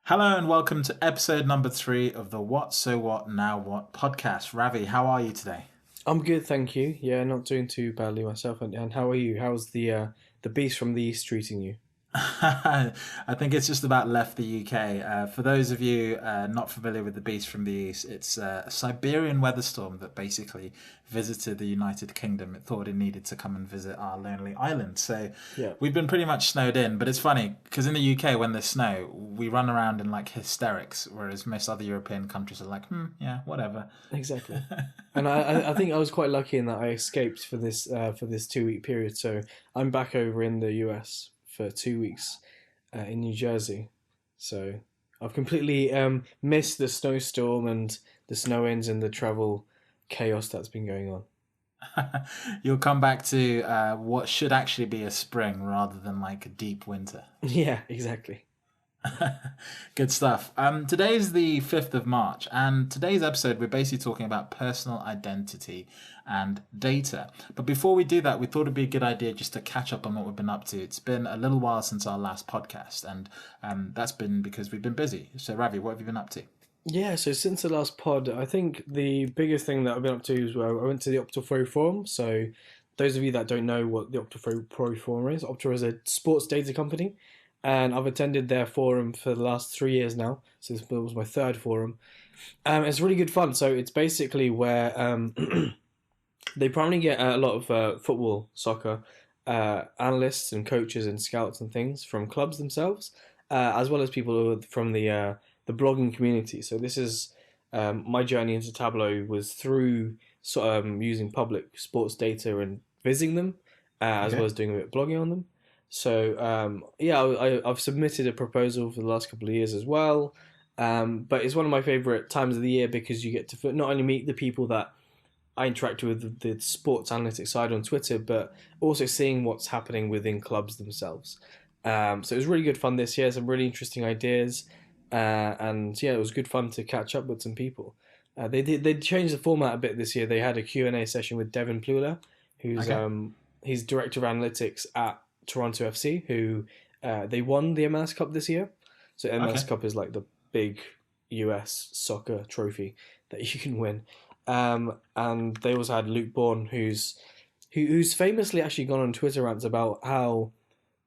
Hello and welcome to episode number 3 of the What So What Now What podcast. Ravi, how are you today? I'm good, thank you. Yeah, not doing too badly myself. And how are you? How's the beast from the east treating you? I think it's just about left the UK. For those of you not familiar with the Beast from the East, it's a Siberian weather storm that basically visited the United Kingdom. It thought it needed to come and visit our lonely island. So Yeah, we've been pretty much snowed in. But it's funny because in the UK, when there's snow, we run around in like hysterics, whereas most other European countries are like, yeah, whatever. exactly. And I think I was quite lucky in that I escaped for this 2 week period. So I'm back over in the US for 2 weeks in New Jersey. So I've completely missed the snowstorm and the snow ends and the travel chaos that's been going on. You'll come back to what should actually be a spring rather than like a deep winter. Yeah, exactly. Good stuff. Today's the 5th of March, and today's episode, we're basically talking about personal identity and data. But before we do that, we thought it'd be a good idea just to catch up on what we've been up to. It's been a little while since our last podcast, and that's been because we've been busy. So, Ravi, what have you been up to? Yeah, so since the last pod, I think the biggest thing that I've been up to is where I went to the Optifro Forum. So, those of you that don't know what the Optifro Forum is, Optifro is a sports data company, and I've attended their forum for the last 3 years now. So, this was my third forum. It's really good fun. So, it's basically where they primarily get a lot of football, soccer analysts and coaches and scouts and things from clubs themselves, as well as people who are from the blogging community. So this is my journey into Tableau was through using public sports data and visiting them, as well Okay. as doing a bit of blogging on them. So yeah, I've submitted a proposal for the last couple of years as well. But it's one of my favorite times of the year because you get to not only meet the people that I interact with the sports analytics side on Twitter, but also seeing what's happening within clubs themselves. So it was really good fun this year. Some really interesting ideas, and yeah, it was good fun to catch up with some people. They changed the format a bit this year. They had a Q&A session with Devin Plula, who's Okay. he's director of analytics at Toronto FC, who they won the MLS Cup this year. So MLS Okay. Cup is like the big US soccer trophy that you can win. And they also had Luke Bourne, who's famously actually gone on Twitter rants about how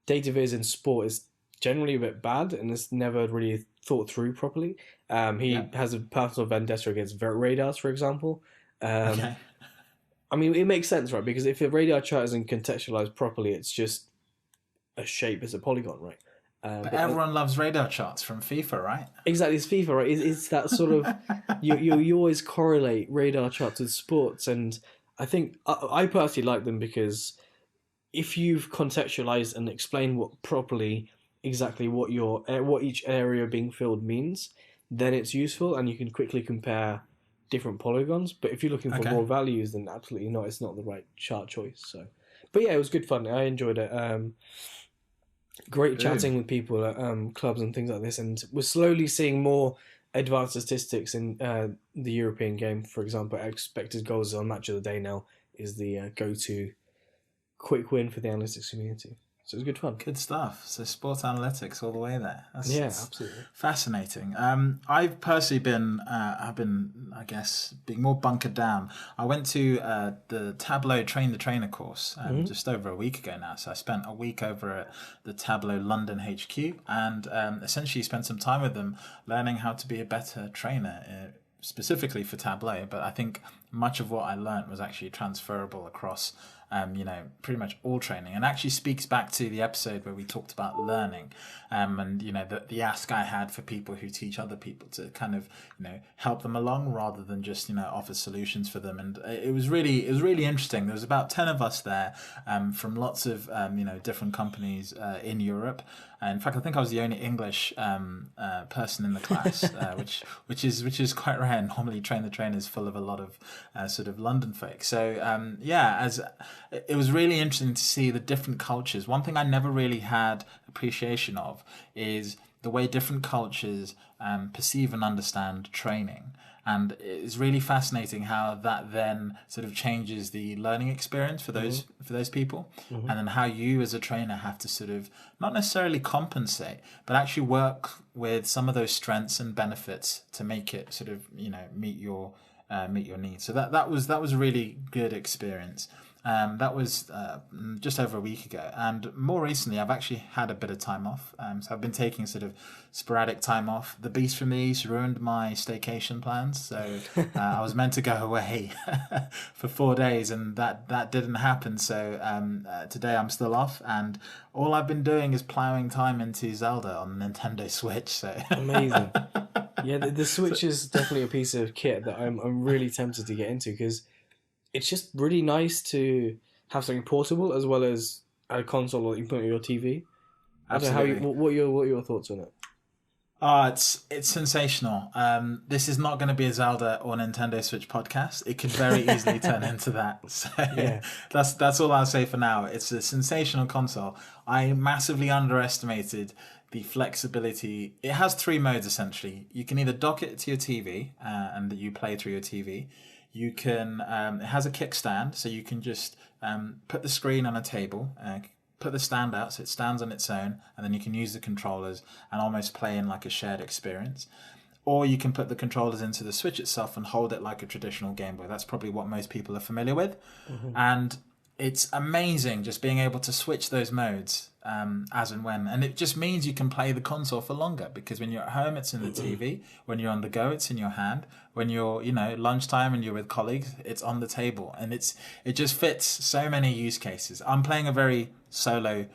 data viz in sport is generally a bit bad and it's never really thought through properly. Yeah. He has a personal vendetta against radars, for example. Um, Okay. I mean, it makes sense, right? Because if a radar chart isn't contextualized properly, it's just a shape, it's a polygon, right? But But everyone loves radar charts from FIFA, right? exactly, it's FIFA, right? It's that sort of you always correlate radar charts with sports, and I think I personally like them because if you've contextualized and explained what properly exactly what each area being filled means, then it's useful and you can quickly compare different polygons. But if you're looking for Okay. raw values, then absolutely not. It's not the right chart choice. So, but yeah, it was good fun. I enjoyed it. Great Boom. chatting with people at clubs and things like this, and we're slowly seeing more advanced statistics in the European game. For example, expected goals on match of the day now is the go-to quick win for the analytics community. So it was good fun. Good stuff. So sports analytics all the way there. Yeah, That's absolutely. fascinating. I've personally been, I guess, being more bunkered down. I went to the Tableau Train the Trainer course Hmm. just over a week ago now. So I spent a week over at the Tableau London HQ and essentially spent some time with them learning how to be a better trainer. Specifically for Tableau, but I think much of what I learned was actually transferable across, pretty much all training, and actually speaks back to the episode where we talked about learning, and the ask I had for people who teach other people to kind of help them along rather than just offer solutions for them, and it was really interesting. There was about 10 of us there, from lots of different companies in Europe. In fact, I think I was the only English person in the class, which is quite rare. Normally, Train the Trainer is full of a lot of sort of London folk. So yeah, as it was really interesting to see the different cultures. One thing I never really had appreciation of is the way different cultures perceive and understand training. And it's really fascinating how that then sort of changes the learning experience for those people, and then how you as a trainer have to sort of not necessarily compensate, but actually work with some of those strengths and benefits to make it sort of meet your needs. So that was a really good experience. That was just over a week ago. And more recently, I've actually had a bit of time off. So I've been taking sort of sporadic time off. The Beast from the East ruined my staycation plans. So I was meant to go away for 4 days, and that didn't happen. So today I'm still off. And all I've been doing is plowing time into Zelda on the Nintendo Switch. So Amazing. Yeah, the Switch is definitely a piece of kit that I'm really tempted to get into, because it's just really nice to have something portable as well as a console that you can put on your TV. absolutely. I don't know what are your thoughts on it? It's sensational. This is not going to be a Zelda or Nintendo Switch podcast. It could very easily turn into that. So Yeah. that's all I'll say for now. It's a sensational console. I massively underestimated the flexibility. It has 3 modes essentially. You can either dock it to your TV and you play through your TV. You can. It has a kickstand, so you can just put the screen on a table, put the stand out so it stands on its own, and then you can use the controllers and almost play in like a shared experience. Or you can put the controllers into the Switch itself and hold it like a traditional Game Boy. That's probably what most people are familiar with. And it's amazing just being able to switch those modes as and when. And it just means you can play the console for longer, because when you're at home, it's in the TV. When you're on the go, it's in your hand. When you're, lunchtime and you're with colleagues, it's on the table. And it just fits so many use cases. I'm playing a very solo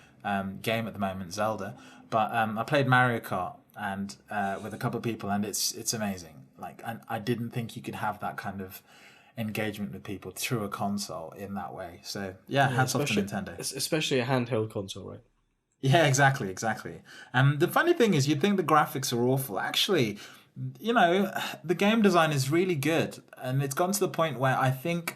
game at the moment, Zelda. But I played Mario Kart and with a couple of people, and it's amazing. Like, I didn't think you could have that kind of engagement with people through a console in that way. So hats off to Nintendo. Especially a handheld console, right? Yeah, exactly. And the funny thing is, you'd think the graphics are awful. Actually, the game design is really good, and it's gotten to the point where I think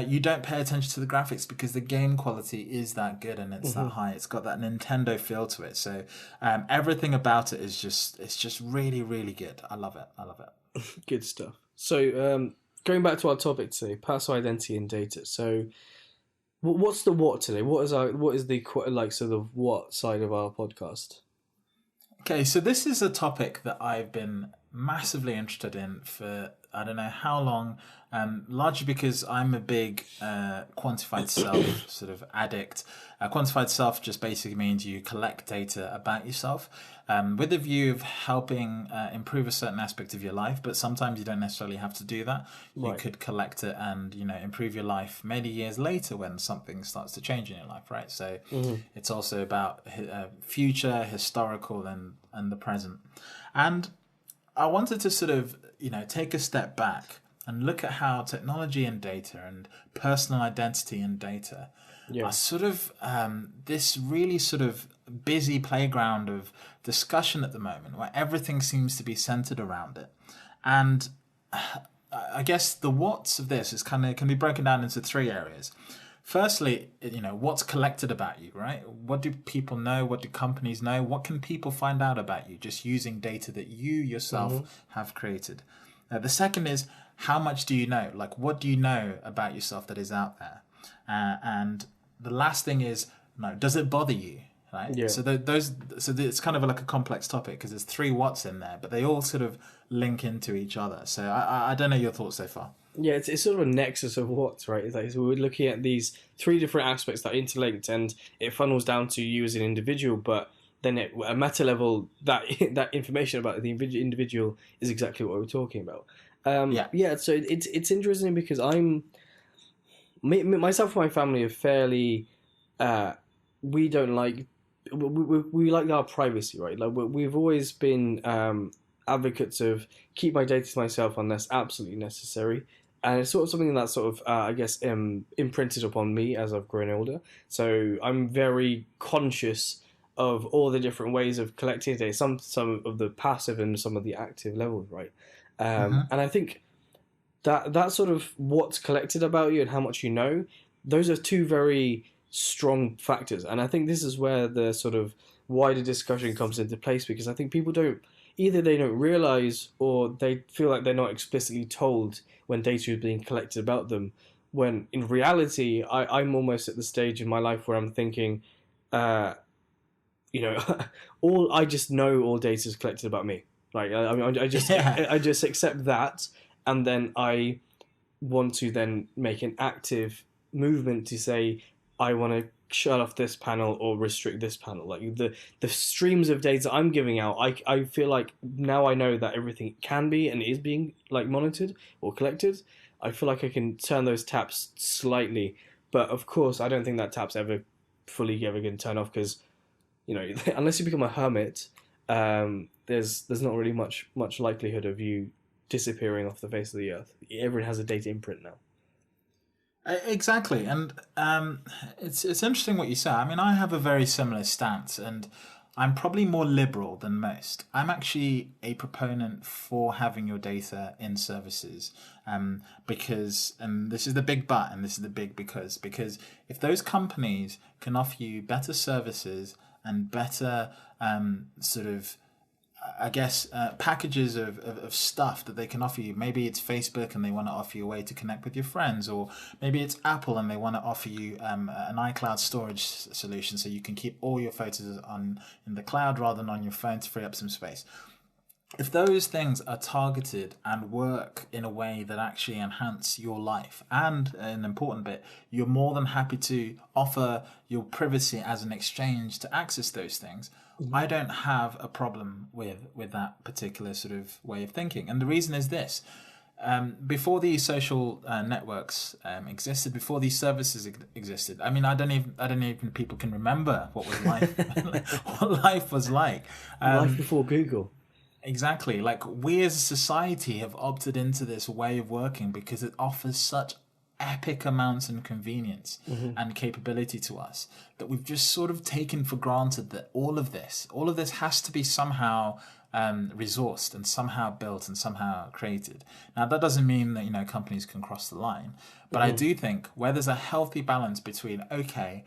you don't pay attention to the graphics because the game quality is that good and it's that high. It's got that Nintendo feel to it. So everything about it is just really, really good. I love it. Good stuff. So going back to our topic today, personal identity and data. So what's the what today? What is the sort of what side of our podcast? Okay, so this is a topic that I've been massively interested in for I don't know how long, largely because I'm a big quantified self sort of addict. Quantified self just basically means you collect data about yourself with the view of helping improve a certain aspect of your life, but sometimes you don't necessarily have to do that. You could collect it and improve your life many years later when something starts to change in your life, right? So it's also about future, historical, and the present. And I wanted to sort of take a step back and look at how technology and data and personal identity and data are sort of this really sort of busy playground of discussion at the moment, where everything seems to be centered around it. And I guess the what's of this can be broken down into 3 areas. Firstly, what's collected about you, right? What do people know? What do companies know? What can people find out about you just using data that you yourself have created? The second is, how much do you know? Like, what do you know about yourself that is out there? And the last thing is, does it bother you? Right? Yeah. So it's kind of like a complex topic because there's 3 what's in there, but they all sort of link into each other. So I don't know your thoughts so far. Yeah, it's sort of a nexus of what's, right? It's like, so we're looking at these 3 different aspects that are interlinked, and it funnels down to you as an individual, but then at a meta level, that information about the individual is exactly what we're talking about. So it's interesting because myself and my family are fairly, we don't like, we like our privacy, right? Like we've always been advocates of keep my data to myself unless absolutely necessary. And it's sort of something that's sort of, imprinted upon me as I've grown older. So I'm very conscious of all the different ways of collecting data, some of the passive and some of the active levels, right? And I think that sort of what's collected about you and how much you know, those are 2 very strong factors. And I think this is where the sort of wider discussion comes into place, because I think people don't, either they don't realize, or they feel like they're not explicitly told when data is being collected about them. When in reality, I'm almost at the stage in my life where I'm thinking, uh, you know, all I just know all data is collected about me. Like I mean, Yeah. I just accept that, and then I want to then make an active movement to say I want to shut off this panel or restrict this panel. Like the streams of data I'm giving out, I feel like now I know that everything can be and is being like monitored or collected. I feel like I can turn those taps slightly, but of course I don't think that tap's ever fully ever going to turn off, because unless you become a hermit, there's not really much likelihood of you disappearing off the face of the earth. Everyone has a data imprint now. Exactly, and it's interesting what you say. I mean, I have a very similar stance, and I'm probably more liberal than most. I'm actually a proponent for having your data in services, because, and this is the big but, and this is the big because if those companies can offer you better services and better sort of packages of stuff that they can offer you. Maybe it's Facebook and they want to offer you a way to connect with your friends, or maybe it's Apple and they want to offer you an iCloud storage solution so you can keep all your photos in the cloud rather than on your phone to free up some space. If those things are targeted and work in a way that actually enhance your life, and an important bit, you're more than happy to offer your privacy as an exchange to access those things, I don't have a problem with that particular sort of way of thinking. And the reason is this. Before these social networks existed, before these services existed, I mean, I don't even people can remember what was life, what life was like. Life before Google. Exactly. Like, we as a society have opted into this way of working because it offers such epic amounts of convenience and capability to us that we've just sort of taken for granted that all of this has to be somehow resourced and somehow built and somehow created. Now, that doesn't mean that, companies can cross the line, but I do think where there's a healthy balance between, okay,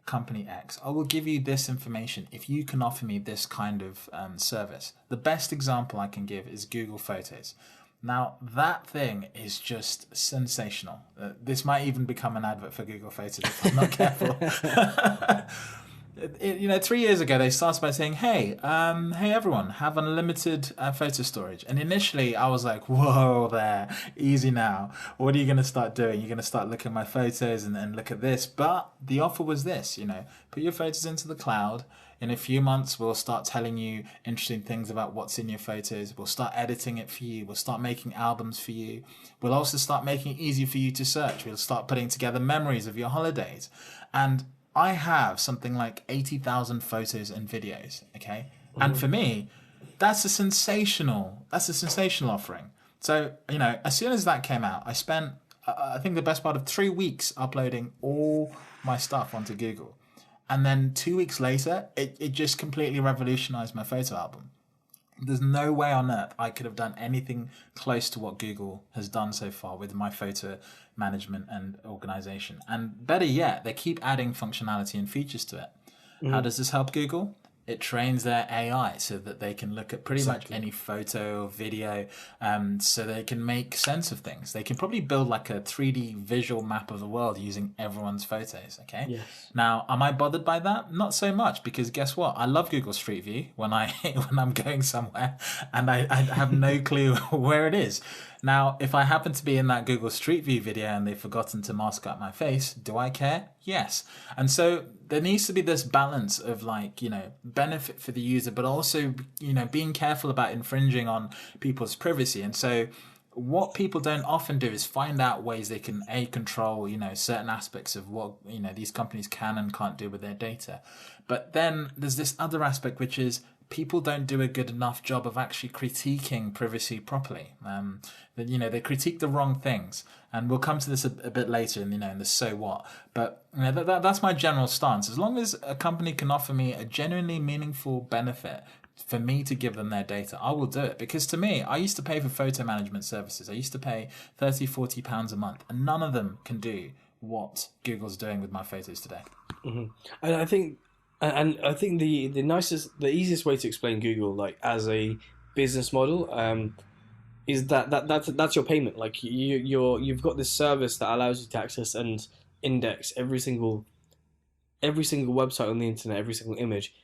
company X, I will give you this information if you can offer me this kind of service. The best example I can give is Google Photos. Now, that thing is just sensational. This might even become an advert for Google Photos if I'm not careful. 3 years ago, they started by saying, hey everyone, have unlimited photo storage. And initially, I was like, whoa there, easy now. What are you going to start doing? You're going to start looking at my photos and look at this. But the offer was this, put your photos into the cloud. In a few months, we'll start telling you interesting things about what's in your photos. We'll start editing it for you. We'll start making albums for you. We'll also start making it easy for you to search. We'll start putting together memories of your holidays. And I have something like 80,000 photos and videos, okay? And for me, that's a sensational offering. So, as soon as that came out, I spent, I think, the best part of 3 weeks uploading all my stuff onto Google. And then 2 weeks later, it just completely revolutionized my photo album. There's no way on earth I could have done anything close to what Google has done so far with my photo management and organization. And better yet, they keep adding functionality and features to it. How does this help Google? It trains their AI so that they can look at pretty much any photo or video, so they can make sense of things. They can probably build like a 3D visual map of the world using everyone's photos, okay? Yes. Now, am I bothered by that? Not so much, because guess what? I love Google Street View when I'm going somewhere and I have no clue where it is. Now, if I happen to be in that Google Street View video and they've forgotten to mask up my face, do I care? Yes. And so there needs to be this balance of benefit for the user, but also, being careful about infringing on people's privacy. And so what people don't often do is find out ways they can control, certain aspects of what, these companies can and can't do with their data. But then there's this other aspect, which is people don't do a good enough job of actually critiquing privacy properly. They critique the wrong things, and we'll come to this a bit later in the so what. But that's my general stance. As long as a company can offer me a genuinely meaningful benefit for me to give them their data, I will do it. Because to me, I used to pay for photo management services. I used to pay £30-40 a month, and none of them can do what Google's doing with my photos today. And I think And I think the easiest way to explain Google like as a business model is that's your payment. Like you've got this service that allows you to access and index every single website on the internet, every single image,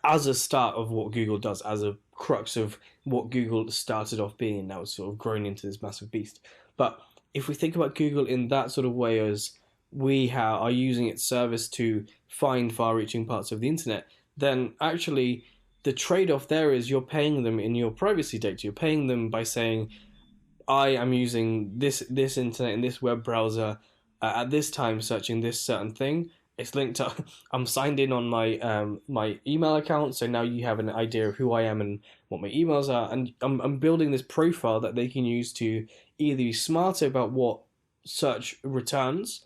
as a start of what Google does, as a crux of what Google started off being, and now it's sort of grown into this massive beast. But if we think about Google in that sort of way as are using its service to find far-reaching parts of the internet, then actually the trade-off there is you're paying them in your privacy data. You're paying them by saying, I am using this internet in this web browser at this time, searching this certain thing. It's linked to. I'm signed in on my email account, so now you have an idea of who I am and what my emails are, and I'm building this profile that they can use to either be smarter about what search returns,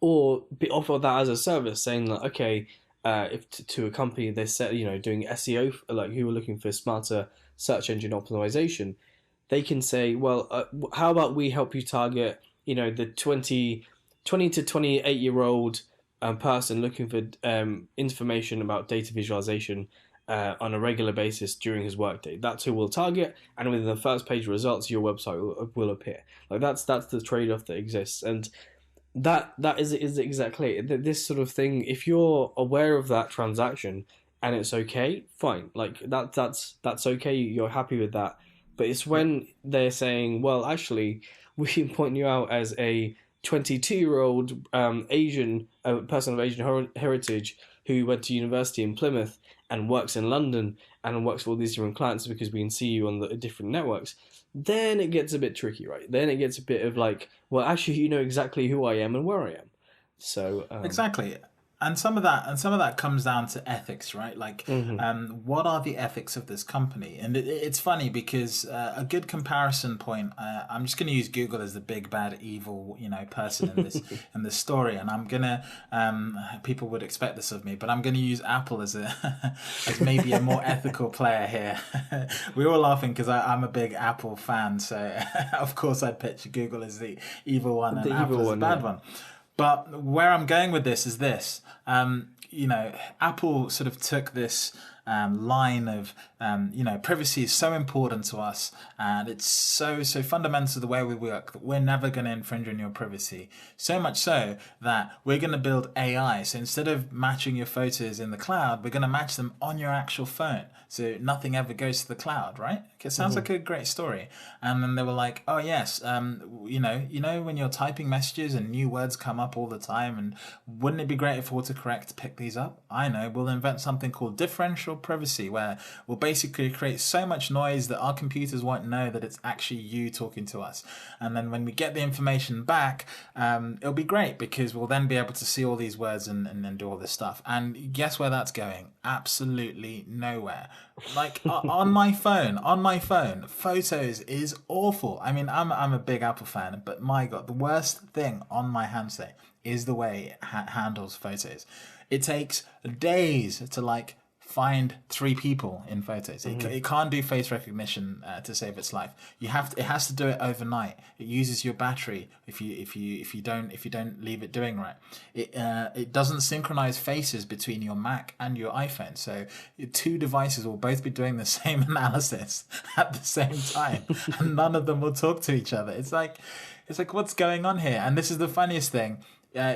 or offer that as a service, saying like, okay, if to a company they said doing SEO, like who are looking for smarter search engine optimization, they can say, well, how about we help you target, the 20 to 28-year-old person looking for information about data visualization on a regular basis during his workday. That's who we'll target, and within the first page results, your website will appear. Like that's the trade-off that exists, and that is exactly it. This sort of thing. If you're aware of that transaction and it's okay, fine. Like that's okay. You're happy with that. But it's when they're saying, well, actually, we can point you out as a 22-year-old Asian person of Asian heritage who went to university in Plymouth and works in London and works for all these different clients because we can see you on the different networks. Then it gets a bit tricky, right? Then it gets a bit of like, well, actually, you know exactly who I am and where I am. So Exactly. And some of that comes down to ethics, right? Like, what are the ethics of this company? And it's funny because a good comparison point. I'm just going to use Google as the big bad evil, person in this in this story, and I'm gonna. People would expect this of me, but I'm going to use Apple as as maybe a more ethical player here. We're all laughing because I'm a big Apple fan, so of course I'd pitch Google as the evil one and Apple as the bad one. But where I'm going with this is this. Apple sort of took this line of, privacy is so important to us, and it's so fundamental to the way we work that we're never going to infringe on your privacy. So much so that we're going to build AI. So instead of matching your photos in the cloud, we're going to match them on your actual phone. So nothing ever goes to the cloud, right? It sounds like a great story. And then they were like, oh yes, when you're typing messages and new words come up all the time, and wouldn't it be great if autocorrect to pick these up? I know, we'll invent something called differential privacy, where we'll basically create so much noise that our computers won't know that it's actually you talking to us. And then when we get the information back, it'll be great because we'll then be able to see all these words and then do all this stuff. And guess where that's going? Absolutely nowhere. Like on my phone, photos is awful. I mean, I'm a big Apple fan, but my God, the worst thing on my handset is the way it handles photos. It takes days to find 3 people in photos. It can't do face recognition to save its life. It has to do it overnight. It uses your battery if you don't leave it doing right. It doesn't synchronize faces between your Mac and your iPhone. So 2 devices will both be doing the same analysis at the same time, and none of them will talk to each other. It's like what's going on here? And this is the funniest thing.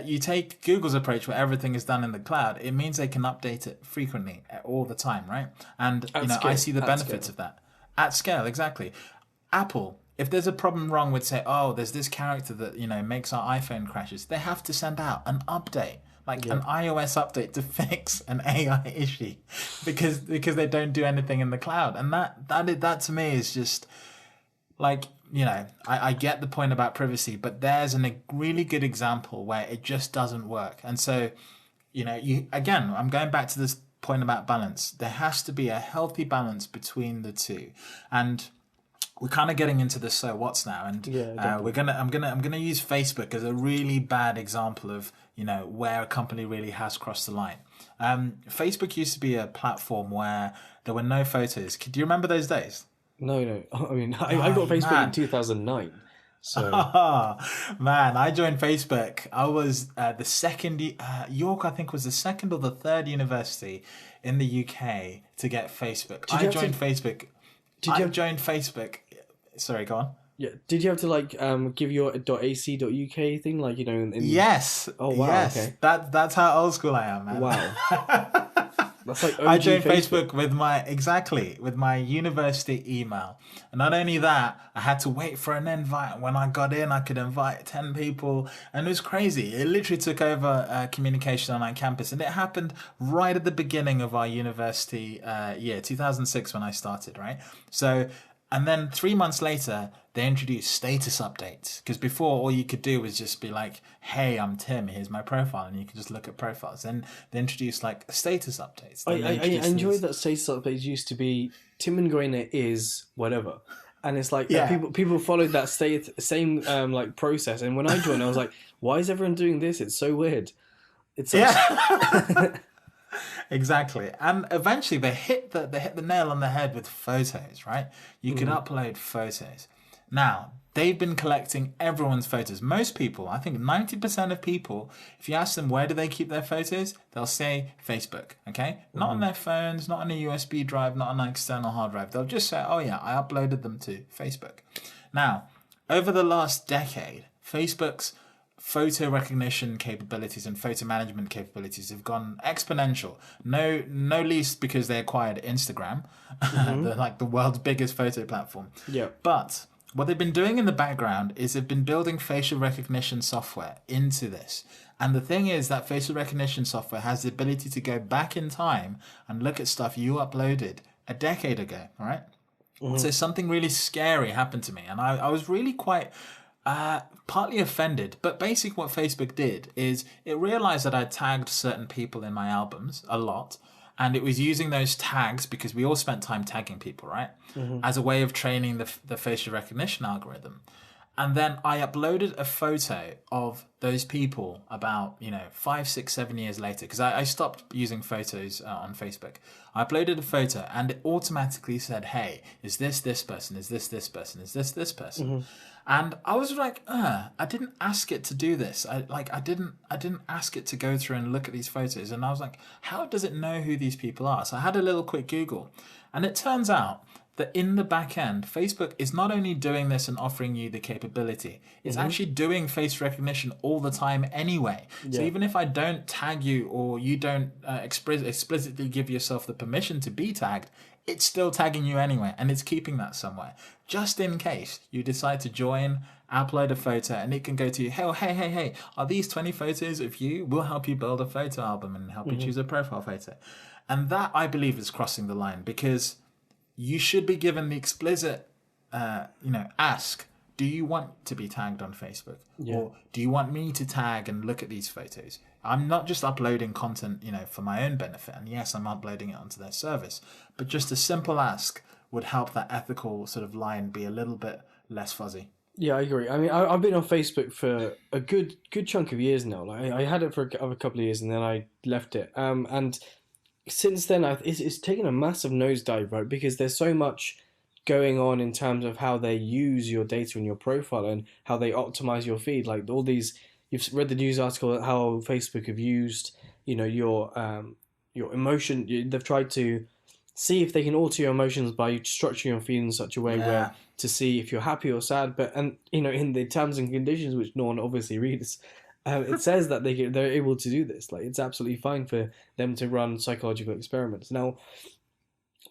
You take Google's approach where everything is done in the cloud, it means they can update it frequently, all the time, right? And I see the benefits of that. At scale, exactly. Apple, if there's a problem wrong with, say, oh, there's this character that, makes our iPhone crashes, they have to send out an update, an iOS update to fix an AI issue because they don't do anything in the cloud. And that to me is just I get the point about privacy, but there's a really good example where it just doesn't work. And so, I'm going back to this point about balance. There has to be a healthy balance between the two. And we're kind of getting into the so what's now. And I'm gonna use Facebook as a really bad example of, where a company really has crossed the line. Facebook used to be a platform where there were no photos. Do you remember those days? No. I mean, I got Facebook in 2009. So Man, I joined Facebook. I was the second, York, I think, was the second or the third university in the UK to get Facebook. did you have to? Did you I have? joined Facebook. Sorry, go on. Yeah. Did you have to like give your .ac.uk thing like in? Yes, Oh wow. yes. Okay. That's how old school I am, man. Wow. That's like I OG joined Facebook. Facebook with my university email. And not only that, I had to wait for an invite. When I got in, I could invite 10 people. And it was crazy. It literally took over communication on our campus. And it happened right at the beginning of our university year, 2006 when I started, right? So, and then 3 months later, they introduced status updates. Because before, all you could do was just be like, hey, I'm Tim, here's my profile. And you could just look at profiles. Then they introduced like status updates. I, Then I, they I introduced enjoy this- that status updates used to be Tim and Grainer is whatever, and it's like Yeah. people followed that same like process. And when I joined, I was like, why is everyone doing this? It's so weird. It's like, Yeah. Exactly. And eventually they hit the nail on the head with photos, right? You could upload photos. Now, they've been collecting everyone's photos. Most people, I think 90% of people, if you ask them where do they keep their photos, they'll say Facebook, okay? Not on their phones, not on a USB drive, not on an external hard drive. They'll just say, oh yeah, I uploaded them to Facebook. Now, over the last decade, Facebook's photo recognition capabilities and photo management capabilities have gone exponential. No least because they acquired Instagram, the world's biggest photo platform. yeah. But what they've been doing in the background is they've been building facial recognition software into this. And the thing is that facial recognition software has the ability to go back in time and look at stuff you uploaded a decade ago, right? So something really scary happened to me, and I was really quite partly offended. But basically what Facebook did is it realized that I tagged certain people in my albums a lot, and it was using those tags, because we all spent time tagging people, right? As a way of training the facial recognition algorithm. And then I uploaded a photo of those people about, 5, 6, 7 years later, because I stopped using photos on Facebook. I uploaded a photo and it automatically said, hey, is this person? Is this person? Is this person? And I was like, I didn't ask it to do this. I didn't ask it to go through and look at these photos. And I was like, how does it know who these people are? So I had a little quick Google, and it turns out that in the back end, Facebook is not only doing this and offering you the capability, it's actually doing face recognition all the time anyway. So even if I don't tag you, or you don't explicitly give yourself the permission to be tagged, it's still tagging you anyway, and it's keeping that somewhere. Just in case you decide to join, upload a photo, and it can go to you, hey, are these 20 photos of you? We'll help you build a photo album and help you choose a profile photo. And that, I believe, is crossing the line, because you should be given the explicit, ask, do you want to be tagged on Facebook? Yeah. Or do you want me to tag and look at these photos? I'm not just uploading content, for my own benefit. And yes, I'm uploading it onto their service. But just a simple ask would help that ethical sort of line be a little bit less fuzzy. Yeah, I agree. I mean, I've been on Facebook for a good chunk of years now. Like, I had it for a couple of years, and then I left it. And since then, it's taken a massive nosedive, right? Because there's so much going on in terms of how they use your data in your profile and how they optimize your feed. Like all these, you've read the news article how Facebook have used, your emotion. They've tried to see if they can alter your emotions by structuring your feed in such a way where to see if you're happy or sad. But in the terms and conditions, which no one obviously reads, it says that they're able to do this. Like, it's absolutely fine for them to run psychological experiments. Now,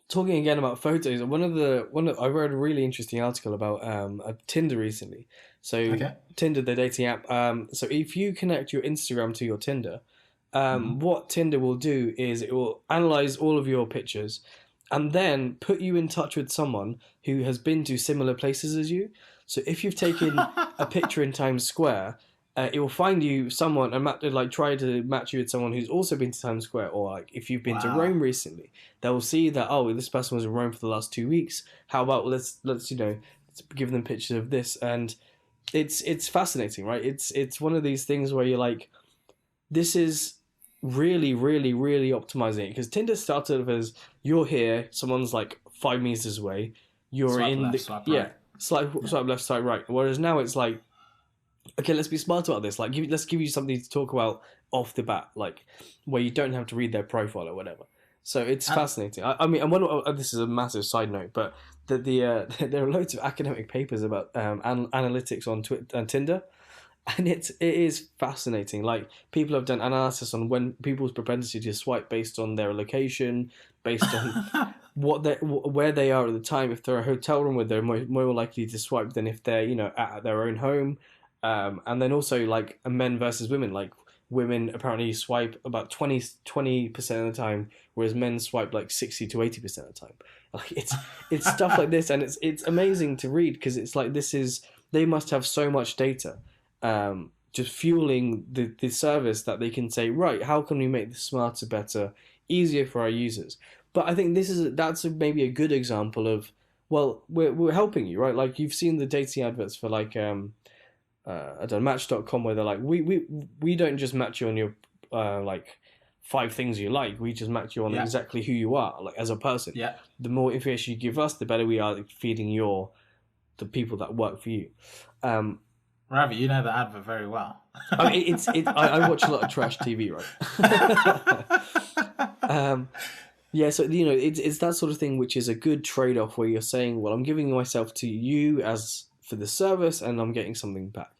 talking again about photos, I read a really interesting article about Tinder recently. So Tinder, the dating app. So if you connect your Instagram to your Tinder, what Tinder will do is it will analyze all of your pictures and then put you in touch with someone who has been to similar places as you. So if you've taken a picture in Times Square, it will find you someone and try to match you with someone who's also been to Times Square. Or like if you've been to Rome recently, they will see that, oh, this person was in Rome for the last 2 weeks. How about let's give them pictures of this. And it's fascinating, right? It's one of these things where you're like, this is really, really, really optimizing it, because Tinder started as you're here, someone's like 5 meters away, you're Swipe in left, the swipe right. swipe left, swipe right. Whereas now it's like, okay, let's be smart about this. Like, let's give you something to talk about off the bat, like where you don't have to read their profile or whatever. So it's And fascinating. I mean, and this is a massive side note, but there are loads of academic papers about analytics on Twitter and Tinder, and it is fascinating. Like, people have done analysis on when people's propensity to swipe based on their location, based on where they are at the time. If they're a hotel room, where they're more likely to swipe than if they're at their own home. And then also like men versus women. Like, women apparently swipe about 20% of the time, whereas men swipe like 60 to 80% of the time. Like, it's stuff like this, and it's amazing to read, because it's like, they must have so much data, just fueling the service, that they can say, right, how can we make this smarter, better, easier for our users? But I think that's maybe a good example of, well, we're helping you, right? Like, you've seen the dating adverts for like I don't know, Match.com, where they're like, we don't just match you on your like 5 things you like. We just match you on exactly who you are, like, as a person. yeah, The more information you give us, the better we are at feeding the people that work for you. Ravi, you know the advert very well. I mean, I watch a lot of trash TV, right? Yeah, so it's that sort of thing, which is a good trade-off, where you're saying, well, I'm giving myself to you as for the service, and I'm getting something back.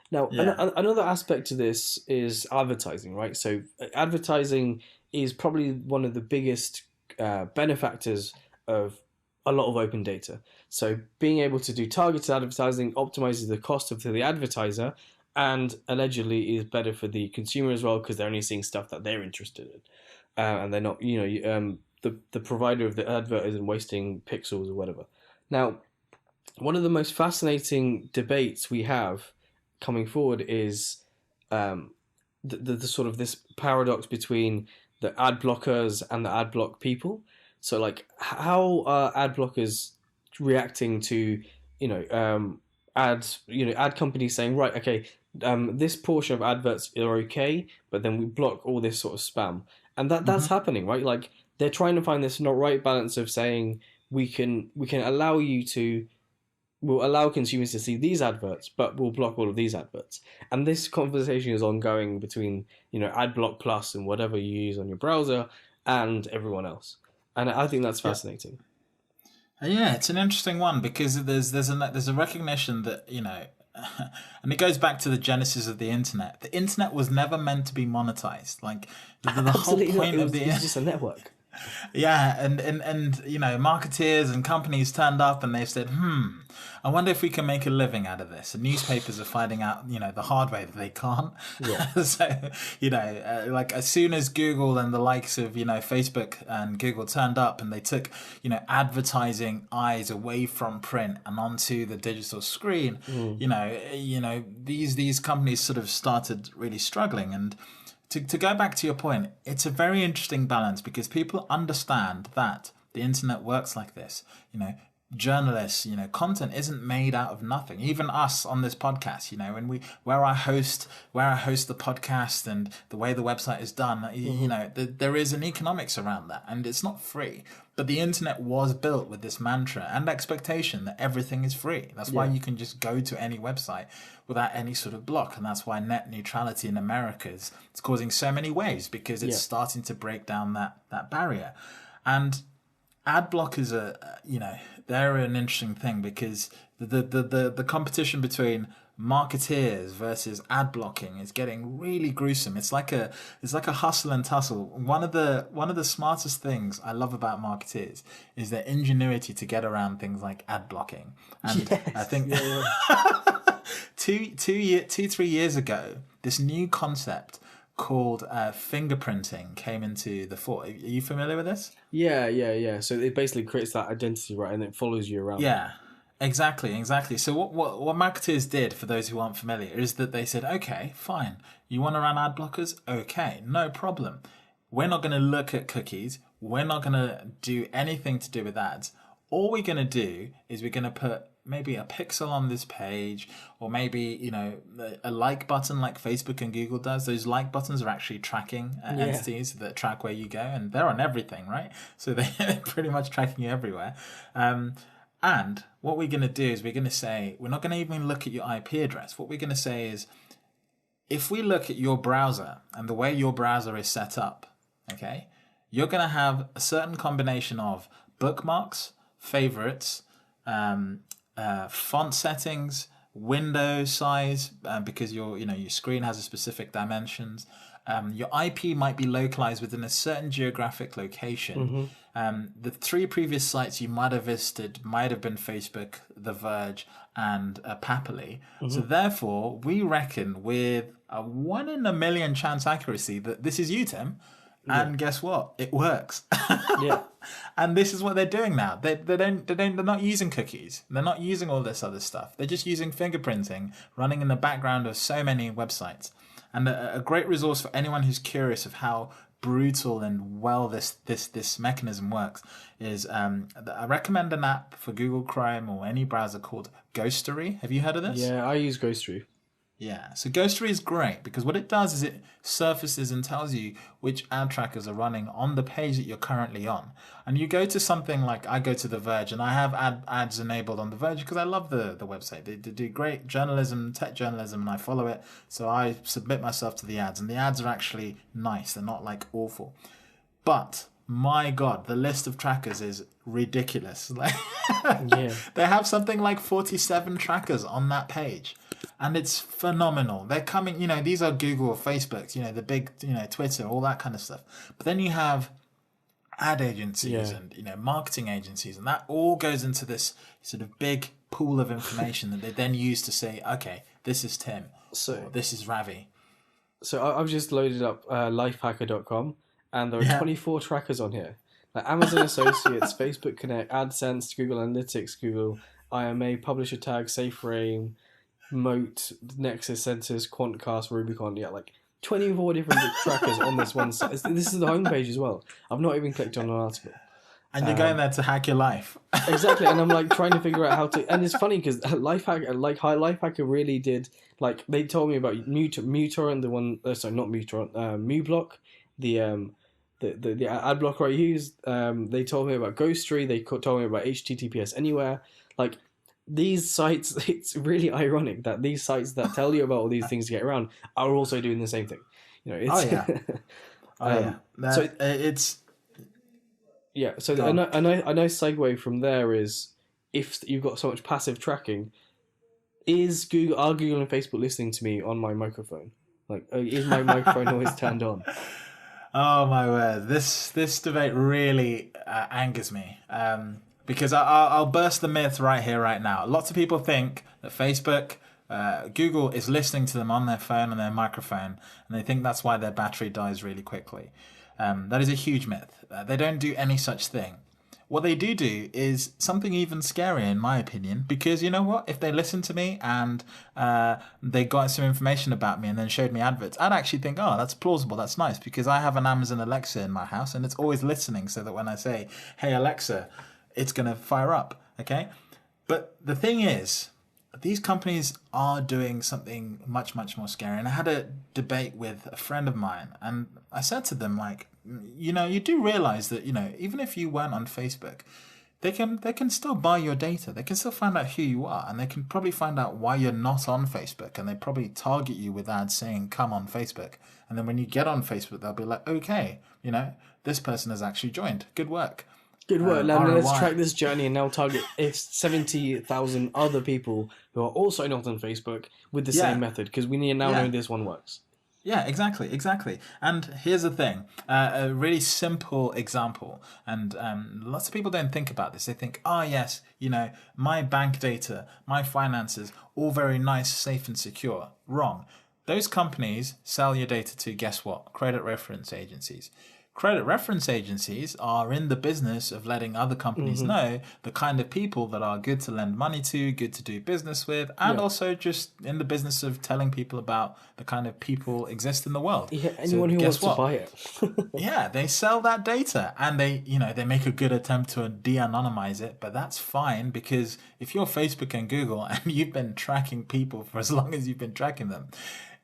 Now, another aspect to this is advertising, right? So advertising is probably one of the biggest benefactors of a lot of open data. So being able to do targeted advertising optimizes the cost of the advertiser, and allegedly is better for the consumer as well, because they're only seeing stuff that they're interested in, and they're not, the provider of the advert isn't wasting pixels or whatever. Now, one of the most fascinating debates we have coming forward is the sort of this paradox between the ad blockers and the ad block people. So, like, how are ad blockers reacting to ad companies saying, right, okay, this portion of adverts are okay, but then we block all this sort of spam, and that's happening, right? Like, they're trying to find this not right balance of saying, we can allow you to. We'll allow consumers to see these adverts, but we'll block all of these adverts. And this conversation is ongoing between, AdBlock Plus and whatever you use on your browser, and everyone else. And I think that's fascinating. Yeah, it's an interesting one, because there's a recognition that, and it goes back to the genesis of the internet. The internet was never meant to be monetized. Like, the whole point of the internet, it's just a network. Yeah, and marketeers and companies turned up, and they said, I wonder if we can make a living out of this. And newspapers are finding out, the hard way that they can't. Yeah. So, like, as soon as Google and the likes of, Facebook and Google turned up, and they took, advertising eyes away from print and onto the digital screen, these companies sort of started really struggling. And to go back to your point, it's a very interesting balance, because people understand that the internet works like this. Journalists, content isn't made out of nothing. Even us on this podcast, when where I host the podcast and the way the website is done, there is an economics around that, and it's not free. But the internet was built with this mantra and expectation that everything is free. That's why you can just go to any website without any sort of block. And that's why net neutrality in America is causing so many waves, because it's starting to break down that barrier. And ad blockers are, they're an interesting thing, because the competition between marketeers versus ad blocking is getting really gruesome. It's like a hustle and tussle. One of the smartest things I love about marketeers is their ingenuity to get around things like ad blocking. And I think 3 years ago, this new concept called fingerprinting came into the fore. Are you familiar with this? Yeah. So it basically creates that identity, right, and it follows you around. Yeah, exactly. So what marketers did, for those who aren't familiar, is that they said, okay, fine, you want to run ad blockers? Okay, no problem. We're not going to look at cookies. We're not going to do anything to do with ads. All we're going to do is we're going to put maybe a pixel on this page, or maybe, a like button like Facebook and Google does. Those like buttons are actually tracking entities that track where you go, and they're on everything, right? So they're pretty much tracking you everywhere. And what we're going to do is we're going to say, we're not going to even look at your IP address. What we're going to say is, if we look at your browser and the way your browser is set up, okay, you're going to have a certain combination of bookmarks, favorites, font settings, window size, because your screen has a specific dimensions. Your IP might be localized within a certain geographic location. The 3 previous sites you might have visited might have been Facebook, The Verge, and Papley. So therefore, we reckon with a 1 in a million chance accuracy that this is you, Tim. And guess what? It works. Yeah. And this is what they're doing now. They're not using cookies. They're not using all this other stuff. They're just using fingerprinting running in the background of so many websites. And a great resource for anyone who's curious of how brutal and well this mechanism works is I recommend an app for Google Chrome or any browser called Ghostery. Have you heard of this? Yeah, I use Ghostery. Yeah, so Ghostery is great because what it does is it surfaces and tells you which ad trackers are running on the page that you're currently on. And you go to something like, I go to The Verge and I have ads enabled on The Verge because I love the website. They do great journalism, tech journalism, and I follow it. So I submit myself to the ads, and the ads are actually nice. They're not like awful. But my God, the list of trackers is ridiculous. Yeah. They have something like 47 trackers on that page. And it's phenomenal. They're coming, these are Google or Facebook, the big, Twitter, all that kind of stuff. But then you have ad agencies and, marketing agencies, and that all goes into this sort of big pool of information that they then use to say, okay, this is Tim, or this is Ravi. So I've just loaded up lifehacker.com, and there are 24 trackers on here. Like Amazon Associates, Facebook Connect, AdSense, Google Analytics, Google IMA, Publisher Tag, SafeRain, Moat, Nexus Sensors, Quantcast, Rubicon. Yeah, like 24 different trackers on this one site. This is the homepage as well. I've not even clicked on an article. And you're going there to hack your life. Exactly, and I'm like trying to figure out how to. And it's funny because Lifehacker really did, like, they told me about Mutor, the one. Sorry, not Mutor. MuBlock, the ad blocker I use. They told me about Ghostery. They told me about HTTPS Anywhere. Like, these sites, it's really ironic that these sites that tell you about all these things to get around are also doing the same thing. It's, So it's So a nice segue from there is, if you've got so much passive tracking, are Google and Facebook listening to me on my microphone? Like, is my microphone always turned on? Oh my word! This debate really angers me. Because I'll burst the myth right here, right now. Lots of people think that Facebook, Google is listening to them on their phone and their microphone, and they think that's why their battery dies really quickly. That is a huge myth. They don't do any such thing. What they do is something even scarier, in my opinion, because you know what? If they listened to me and they got some information about me and then showed me adverts, I'd actually think, oh, that's plausible, that's nice, because I have an Amazon Alexa in my house and it's always listening, so that when I say, hey, Alexa, it's going to fire up, okay? But the thing is, these companies are doing something much, much more scary. And I had a debate with a friend of mine, and I said to them, like, you do realize that, even if you weren't on Facebook, they can still buy your data. They can still find out who you are, and they can probably find out why you're not on Facebook, and they probably target you with ads saying, come on Facebook. And then when you get on Facebook, they'll be like, okay, this person has actually joined. Good work. Good work. Now let's track this journey and now target 70,000 other people who are also not on Facebook with the same method, because we need to now know this one works. Yeah, exactly. And here's the thing, a really simple example, and lots of people don't think about this. They think, yes, my bank data, my finances, all very nice, safe and secure. Wrong. Those companies sell your data to, guess what? Credit reference agencies. Credit reference agencies are in the business of letting other companies know the kind of people that are good to lend money to, good to do business with, and also just in the business of telling people about the kind of people exist in the world. Yeah, anyone who wants to buy it. Yeah, they sell that data, and they make a good attempt to de-anonymize it, but that's fine, because if you're Facebook and Google and you've been tracking people for as long as you've been tracking them,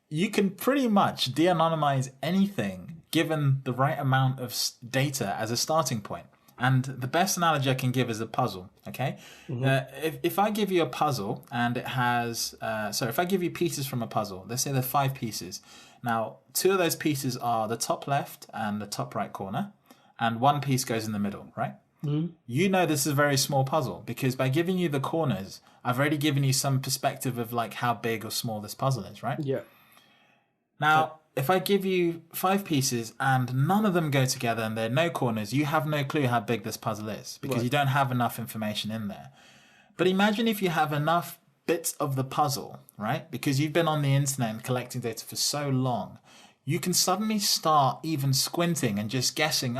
you can pretty much de-anonymize anything given the right amount of data as a starting point. And the best analogy I can give is a puzzle, okay? If I give you a puzzle and it has... if I give you pieces from a puzzle, let's say there are 5 pieces. Now, 2 of those pieces are the top left and the top right corner, and 1 piece goes in the middle, right? You know this is a very small puzzle because by giving you the corners, I've already given you some perspective of like how big or small this puzzle is, right? Yeah. Now, if I give you 5 pieces and none of them go together and there are no corners, you have no clue how big this puzzle is because you don't have enough information in there. But imagine if you have enough bits of the puzzle, right? Because you've been on the internet and collecting data for so long, you can suddenly start even squinting and just guessing,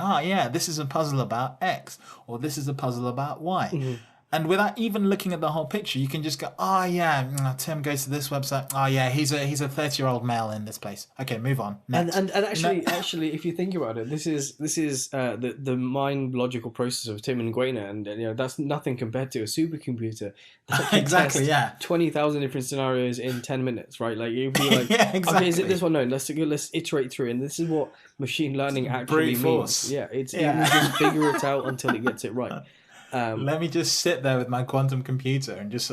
this is a puzzle about X or this is a puzzle about Y. And without even looking at the whole picture, you can just go, Tim goes to this website. He's a 30-year-old male in this place. Okay, move on. Next. And actually, if you think about it, this is the mind logical process of Tim and Guena, and that's nothing compared to a supercomputer. Exactly. Yeah. 20,000 different scenarios in 10 minutes, right? Like you'd be like, exactly. Okay, is it this one? No, let's iterate through, and this is what machine learning actually means. Yeah, it just figure it out until it gets it right. Let me just sit there with my quantum computer and just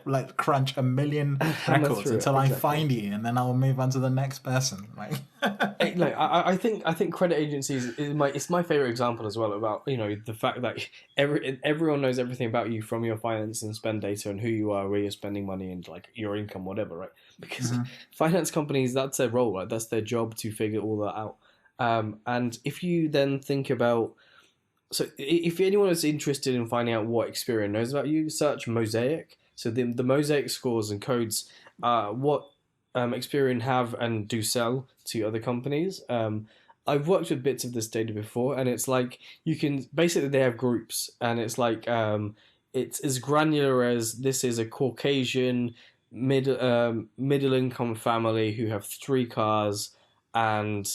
like crunch a million records until I find you, and then I'll move on to the next person. I think credit agencies is my favorite example as well about the fact that everyone knows everything about you from your finance and spend data and who you are, where you're spending money, and like your income, whatever, right? Because finance companies, that's their role, right? That's their job to figure all that out. And if you then think about... So if anyone is interested in finding out what Experian knows about you, search Mosaic. So the Mosaic scores and codes are what Experian have and do sell to other companies. I've worked with bits of this data before, and it's like you can... Basically, they have groups, and it's like it's as granular as this is a Caucasian middle-income family who have 3 cars and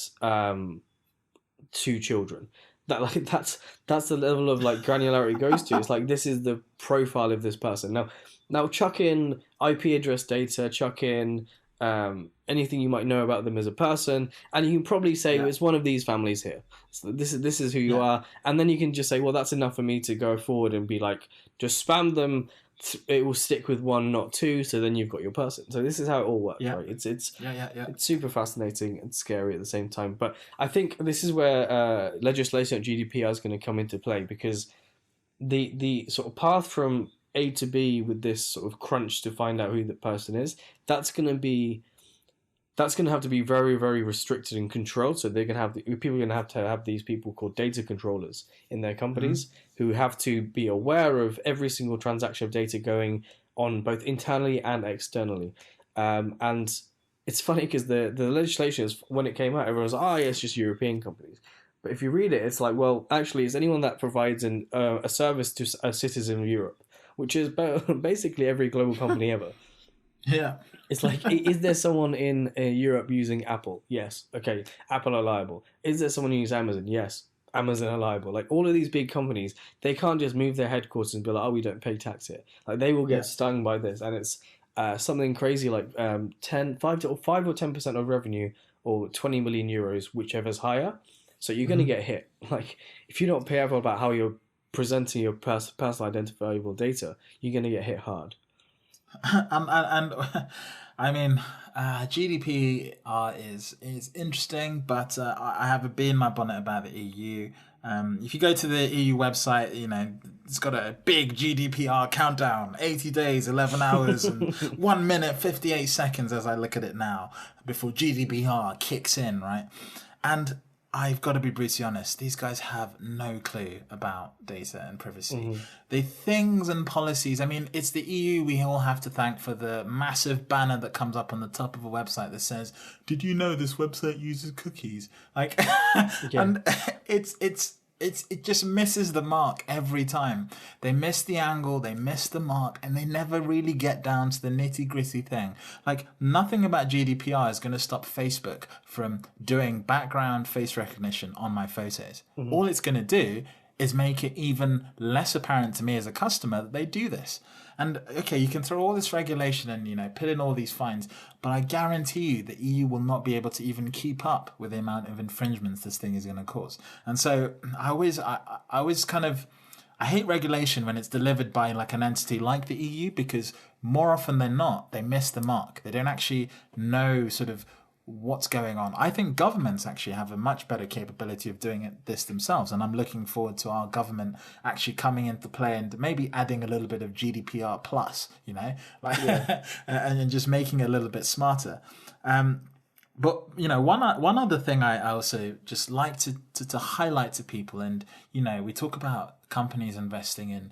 2 children. That's the level of like granularity it goes to. It's like this is the profile of this person. Now chuck in IP address data, chuck in anything you might know about them as a person, and you can probably say it's one of these families here. So this is who you are, and then you can just say, well, that's enough for me to go forward and be like, just spam them. It will stick with 1, not 2. So then you've got your person. So this is how it all works, right? It's super fascinating and scary at the same time. But I think this is where legislation at GDPR is going to come into play, because the sort of path from A to B with this sort of crunch to find out who the person is, that's going to have to be very, very restricted and controlled. So people are going to have these people called data controllers in their companies who have to be aware of every single transaction of data going on both internally and externally. And it's funny because the legislation is, when it came out, everyone was like, it's just European companies. But if you read it, it's like, well, actually, it's anyone that provides a service to a citizen of Europe, which is basically every global company ever. Yeah. It's like, is there someone in Europe using Apple? Yes. Okay, Apple are liable. Is there someone who uses Amazon? Yes. Amazon are liable. Like all of these big companies, they can't just move their headquarters and be like, we don't pay tax here. Like they will get stung by this, and it's something crazy like 5 or 10% of revenue, or 20 million euros, whichever's higher. So you're going to get hit. Like if you don't pay Apple about how you're presenting your personal identifiable data, you're going to get hit hard. And I mean, GDPR is interesting, but I have a bee in my bonnet about the EU. If you go to the EU website, it's got a big GDPR countdown: 80 days, 11 hours, and 1 minute 58 seconds. As I look at it now, before GDPR kicks in, right? And I've got to be brutally honest, these guys have no clue about data and privacy. The things and policies, I mean, it's the EU we all have to thank for the massive banner that comes up on the top of a website that says, did you know this website uses cookies? Like, and it just misses the mark every time. They miss the angle, they miss the mark, and they never really get down to the nitty-gritty thing. Like, nothing about GDPR is going to stop Facebook from doing background face recognition on my photos. All it's going to do is make it even less apparent to me as a customer that they do this. And okay, you can throw all this regulation and, put in all these fines, but I guarantee you the EU will not be able to even keep up with the amount of infringements this thing is going to cause. And so I always kind of, I hate regulation when it's delivered by like an entity like the EU, because more often than not, they miss the mark. They don't actually know sort of what's going on. I think governments actually have a much better capability of doing this themselves, and I'm looking forward to our government actually coming into play and maybe adding a little bit of GDPR plus, and just making it a little bit smarter. But one other thing I also just like to highlight to people, and we talk about companies investing in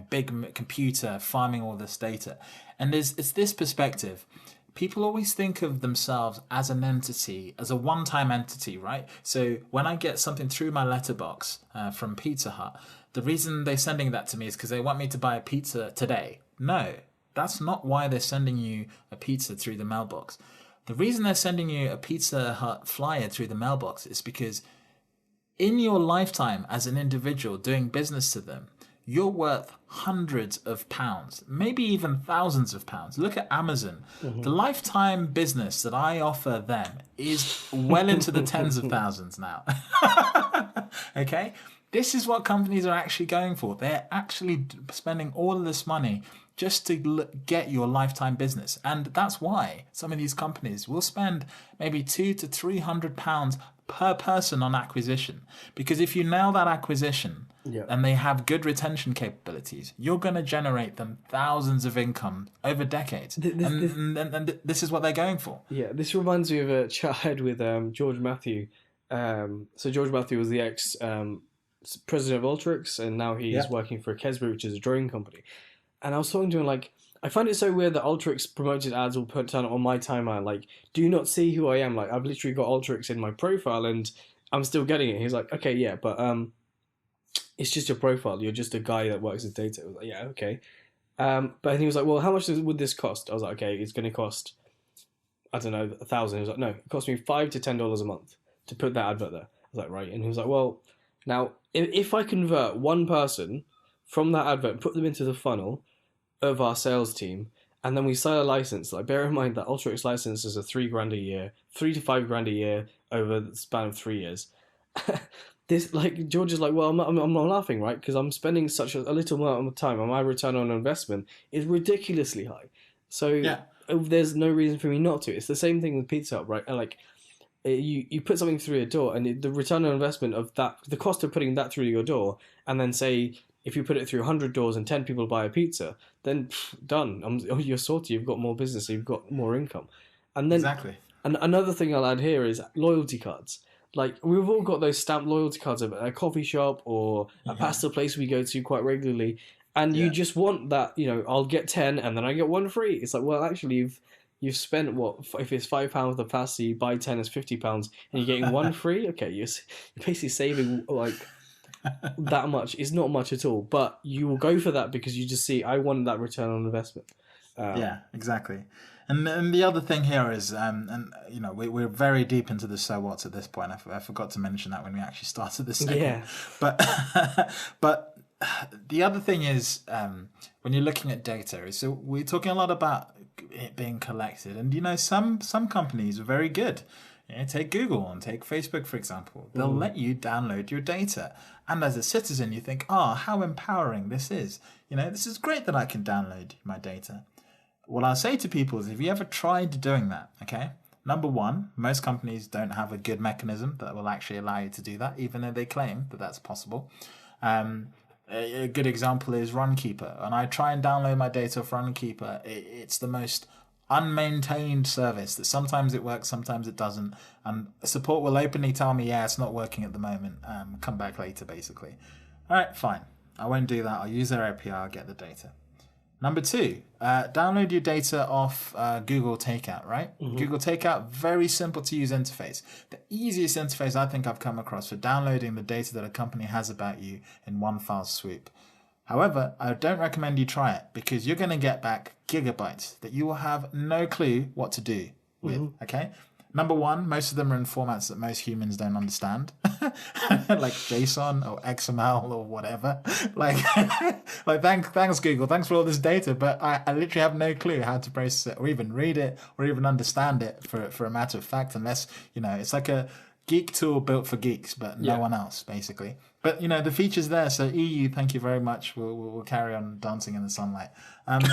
big computer farming all this data, and it's this perspective. People always think of themselves as an entity, as a one-time entity, right? So when I get something through my letterbox from Pizza Hut, the reason they're sending that to me is because they want me to buy a pizza today. No, that's not why they're sending you a pizza through the mailbox. The reason they're sending you a Pizza Hut flyer through the mailbox is because in your lifetime as an individual doing business to them, you're worth hundreds of pounds, maybe even thousands of pounds. Look at Amazon. Mm-hmm. The lifetime business that I offer them is well into the tens of thousands now. Okay? This is what companies are actually going for. They're actually spending all of this money just to get your lifetime business. And that's why some of these companies will spend maybe £200 to £300 per person on acquisition. Because if you nail that acquisition, and they have good retention capabilities, you're going to generate them thousands of income over decades. And this is what they're going for. Yeah, this reminds me of a chat I had with George Matthew. So George Matthew was the ex-president of Ultrix, and now he's working for Kesbury, which is a drone company. And I was talking to him I find it so weird that Ultrix promoted ads will put down on my timeline. Do you not see who I am? I've literally got Ultrix in my profile and I'm still getting it. He's like, okay, yeah, but it's just your profile. You're just a guy that works with data. I was like, yeah, okay. But he was like, well, how much would this cost? I was like, okay, it's going to cost, I don't know, $1,000. He was like, no, it cost me $5 to $10 a month to put that advert there. I was like, right. And he was like, well, now, if I convert one person from that advert and put them into the funnel of our sales team, and then we sell a license, bear in mind that Ultrix licenses are $3,000 a year, $3,000 to $5,000 a year over the span of 3 years. This, George is like, well, I'm not laughing, right? Because I'm spending such a little amount of time, and my return on investment is ridiculously high. So there's no reason for me not to. It's the same thing with Pizza Hut, right? And you put something through your door, and the return on investment of that, the cost of putting that through your door, and then say if you put it through 100 doors and 10 people buy a pizza, then done. You're sorted. You've got more business. You've got more income. And then exactly. And another thing I'll add here is loyalty cards. We've all got those stamped loyalty cards at a coffee shop or a pasta place we go to quite regularly. And you just want that, I'll get 10 and then I get one free. It's like, well, actually, you've spent, if it's £5 the pasta, you buy 10 as £50 and you're getting one free? Okay, you're basically saving, that much. It's not much at all. But you will go for that because you just see, I want that return on investment. Yeah, exactly. And the other thing here is, we're very deep into the so what's at this point. I forgot to mention that when we actually started this segment. Yeah. But the other thing is, when you're looking at data, is so we're talking a lot about it being collected, and some companies are very good. Take Google and take Facebook, for example. They'll let you download your data. And as a citizen, you think, how empowering this is. This is great that I can download my data. What I'll say to people is, have you ever tried doing that? Okay. Number one, most companies don't have a good mechanism that will actually allow you to do that, even though they claim that that's possible. A good example is Runkeeper. When I try and download my data off Runkeeper, it's the most unmaintained service that sometimes it works, sometimes it doesn't. And support will openly tell me, it's not working at the moment. Come back later, basically. All right, fine. I won't do that. I'll use their API. I'll get the data. Number two, download your data off Google Takeout, right? Mm-hmm. Google Takeout, very simple to use interface. The easiest interface I think I've come across for downloading the data that a company has about you in one file swoop. However, I don't recommend you try it because you're going to get back gigabytes that you will have no clue what to do with, okay? Number one, most of them are in formats that most humans don't understand, like JSON or XML or whatever. Like, like thanks Google, thanks for all this data, but I literally have no clue how to process it or even read it or even understand it for a matter of fact, unless it's like a geek tool built for geeks, but no one else basically. But the feature's there, so EU, thank you very much. We'll carry on dancing in the sunlight. And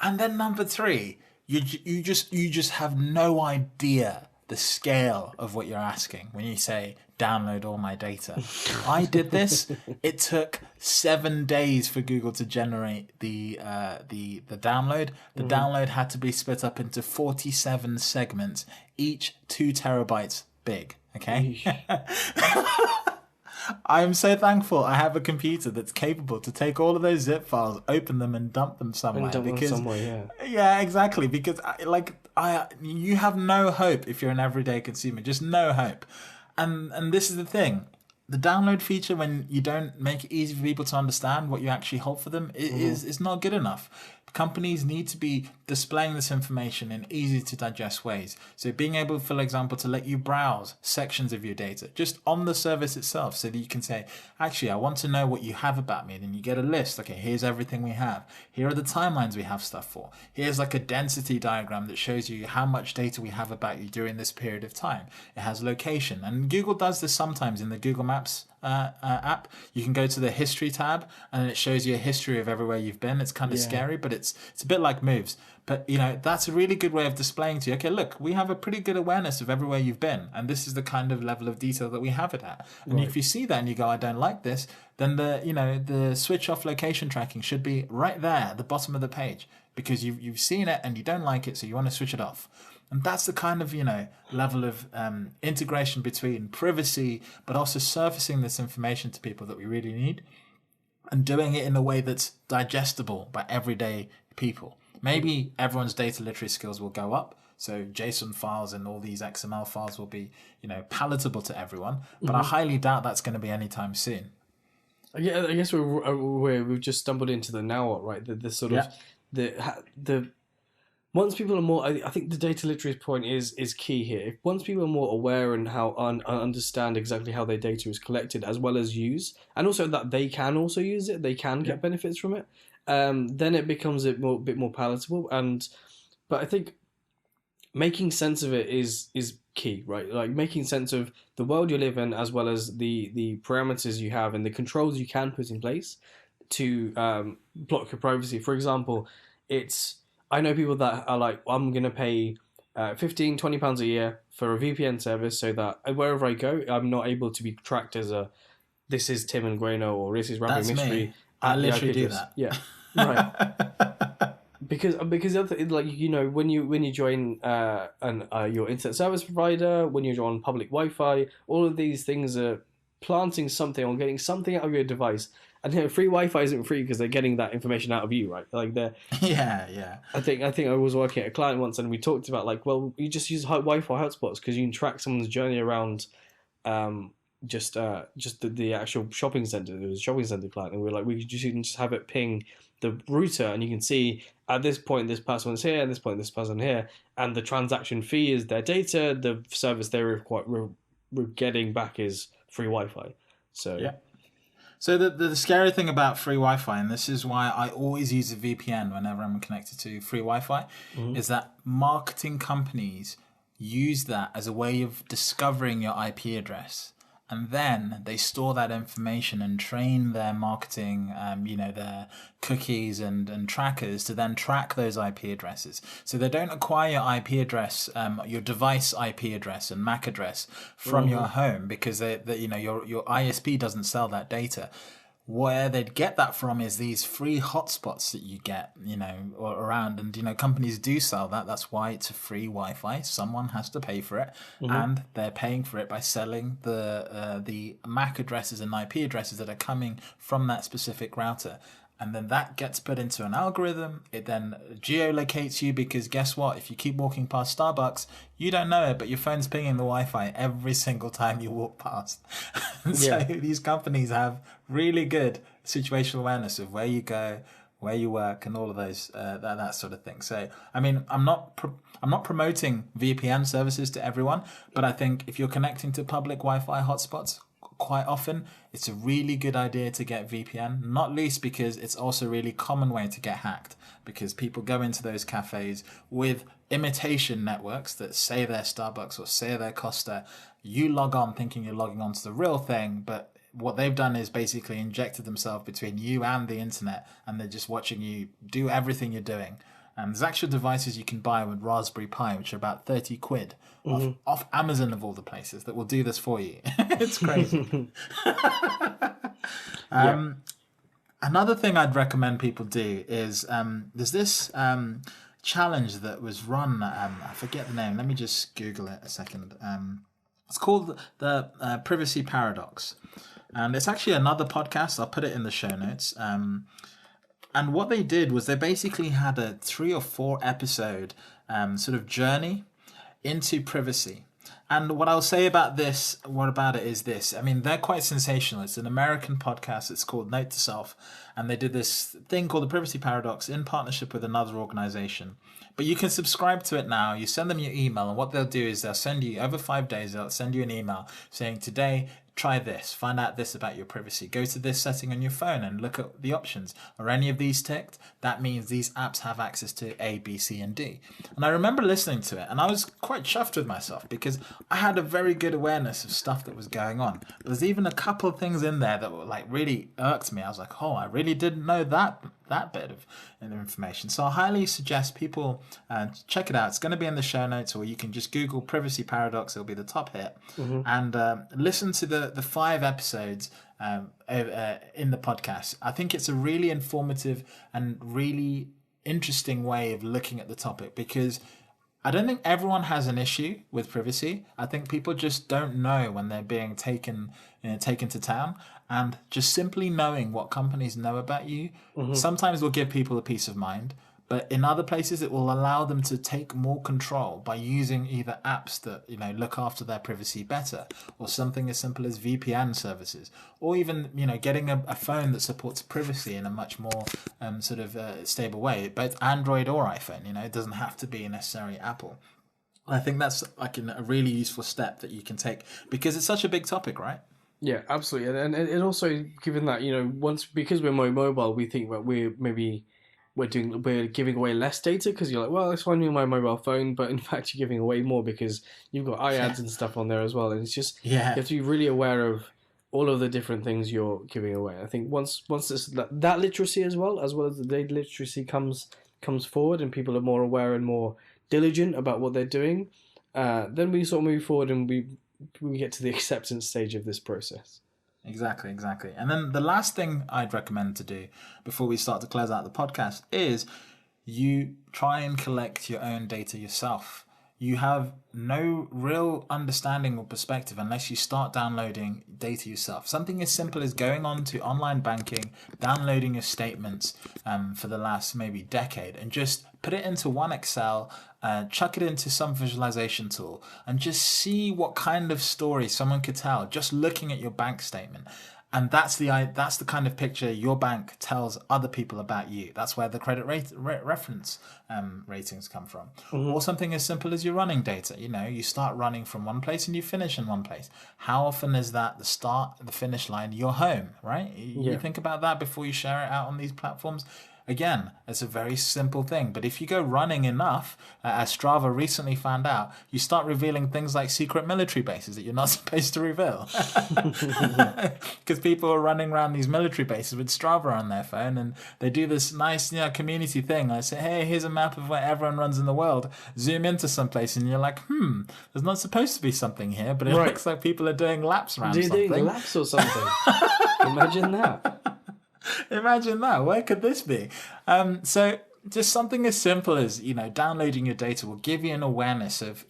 and then number three. You just have no idea the scale of what you're asking when you say download all my data. I did this. It took 7 days for Google to generate the download. The download had to be split up into 47 segments, each 2 terabytes big. Okay. I'm so thankful I have a computer that's capable to take all of those zip files, open them, and dump them somewhere. Yeah, exactly. Because you have no hope if you're an everyday consumer, just no hope. And this is the thing. The download feature, when you don't make it easy for people to understand what you actually hold for them, is not good enough. Companies need to be displaying this information in easy to digest ways. So being able, for example, to let you browse sections of your data just on the service itself, so that you can say, actually, I want to know what you have about me. And then you get a list. Okay, here's everything we have. Here are the timelines we have stuff for. Here's like a density diagram that shows you how much data we have about you during this period of time. It has location. And Google does this sometimes in the Google Maps app. You can go to the history tab and it shows you a history of everywhere you've been. It's kind of scary, but it's a bit like Moves. But that's a really good way of displaying to you, okay, look, we have a pretty good awareness of everywhere you've been, and this is the kind of level of detail that we have it at. And if you see that and you go, I don't like this, then the switch off location tracking should be right there at the bottom of the page, because you've seen it and you don't like it, so you want to switch it off. And that's the kind of, level of integration between privacy, but also surfacing this information to people that we really need, and doing it in a way that's digestible by everyday people. Maybe everyone's data literacy skills will go up, so JSON files and all these XML files will be, palatable to everyone. But I highly doubt that's going to be anytime soon. Yeah, I guess we've just stumbled into the now, right? The sort of the once people are more, I think the data literacy point is key here. Once people are more aware and understand exactly how their data is collected as well as used, and also that they can also use it, they can get benefits from it, then it becomes a bit more palatable. But I think making sense of it is key, right? Like making sense of the world you live in, as well as the parameters you have and the controls you can put in place to block your privacy. For example, I know people that are like, I'm going to pay £15-20 a year for a VPN service so that wherever I go, I'm not able to be tracked as this is Tim and Grano or this is Ravi Mystery. Me. I literally do that. Yeah, right. because the other thing, like when you join your internet service provider, when you're on public Wi-Fi, all of these things are planting something or getting something out of your device. And free Wi-Fi isn't free because they're getting that information out of you, right? Like they're I think I was working at a client once and we talked about you just use Wi-Fi hotspots because you can track someone's journey around just the actual shopping center. It was a shopping center client, and we were like, you can just have it ping the router, and you can see at this point this person's here, and this point this person here, and the transaction fee is their data. The service they're getting back is free Wi-Fi. So yeah. So the scary thing about free Wi-Fi, and this is why I always use a VPN whenever I'm connected to free Wi-Fi, is that marketing companies use that as a way of discovering your IP address. And then they store that information and train their marketing, their cookies and trackers to then track those IP addresses. So they don't acquire your IP address, your device IP address and MAC address from your home, because your ISP doesn't sell that data. Where they'd get that from is these free hotspots that you get, around. And, companies do sell that. That's why it's a free Wi-Fi. Someone has to pay for it. And they're paying for it by selling the MAC addresses and IP addresses that are coming from that specific router. And then that gets put into an algorithm. It then geolocates you, because guess what? If you keep walking past Starbucks, you don't know it, but your phone's pinging the Wi-Fi every single time you walk past. So these companies have really good situational awareness of where you go, where you work, and all of those that sort of thing. So, I mean, I'm not promoting VPN services to everyone, but I think if you're connecting to public Wi-Fi hotspots quite often, it's a really good idea to get VPN, not least because it's also a really common way to get hacked, because people go into those cafes with imitation networks that say they're Starbucks or say they're Costa. You log on thinking you're logging on to the real thing, but what they've done is basically injected themselves between you and the internet, and they're just watching you do everything you're doing. There's actual devices you can buy with Raspberry Pi, which are about 30 quid off Amazon of all the places, that will do this for you. It's crazy. Another thing I'd recommend people do is there's this challenge that was run. I forget the name. Let me just Google it a second. It's called the Privacy Paradox. And it's actually another podcast. I'll put it in the show notes. And what they did was they basically had a 3 or 4 episode sort of journey into privacy. And what I'll say about this, is this. I mean, they're quite sensational. It's an American podcast. It's called Note to Self. And they did this thing called the Privacy Paradox in partnership with another organization. But you can subscribe to it now. You send them your email. And what they'll do is they'll send you, over 5 days, they'll send you an email saying, today, try this, find out this about your privacy. Go to this setting on your phone and look at the options. Are any of these ticked? That means these apps have access to A, B, C, and D. And I remember listening to it, and I was quite chuffed with myself because I had a very good awareness of stuff that was going on. There's even a couple of things in there that were like really irked me. I was like, oh, I really didn't know that bit of information. So I highly suggest people check it out. It's going to be in the show notes, or you can just Google Privacy Paradox. It'll be the top hit. And listen to the 5 episodes in the podcast. I think it's a really informative and really interesting way of looking at the topic, because I don't think everyone has an issue with privacy. I think people just don't know when they're being taken to town. And just simply knowing what companies know about you sometimes will give people a peace of mind. But in other places, it will allow them to take more control by using either apps that look after their privacy better, or something as simple as VPN services, or even getting a phone that supports privacy in a much more stable way, both Android or iPhone. It doesn't have to be necessarily Apple. I think that's like a really useful step that you can take, because it's such a big topic, right? Yeah, absolutely. And it also, given that because we're more mobile, we think that we're giving away less data, because you're like, well, it's fine on my mobile phone, but in fact you're giving away more because you've got iAds and stuff on there as well, and it's just you have to be really aware of all of the different things you're giving away. I think once this, that literacy as well as the data literacy comes forward, and people are more aware and more diligent about what they're doing, then we sort of move forward and we get to the acceptance stage of this process. Exactly. And then the last thing I'd recommend to do before we start to close out the podcast is you try and collect your own data yourself. You have no real understanding or perspective unless you start downloading data yourself. Something as simple as going on to online banking, downloading your statements for the last maybe decade, and just put it into one Excel, chuck it into some visualization tool, and just see what kind of story someone could tell just looking at your bank statement. And that's the kind of picture your bank tells other people about you. That's where the credit reference ratings come from. Or something as simple as your running data. You start running from one place and you finish in one place. How often is that the start, the finish line, your home, right? You think about that before you share it out on these platforms. Again, it's a very simple thing. But if you go running enough, as Strava recently found out, you start revealing things like secret military bases that you're not supposed to reveal. Because people are running around these military bases with Strava on their phone, and they do this nice community thing. I say, hey, here's a map of where everyone runs in the world. Zoom into some place, and you're like, there's not supposed to be something here, but it looks like people are doing laps around something. They're doing laps or something. Imagine that. Imagine that. Where could this be? So just something as simple as, downloading your data will give you an awareness of,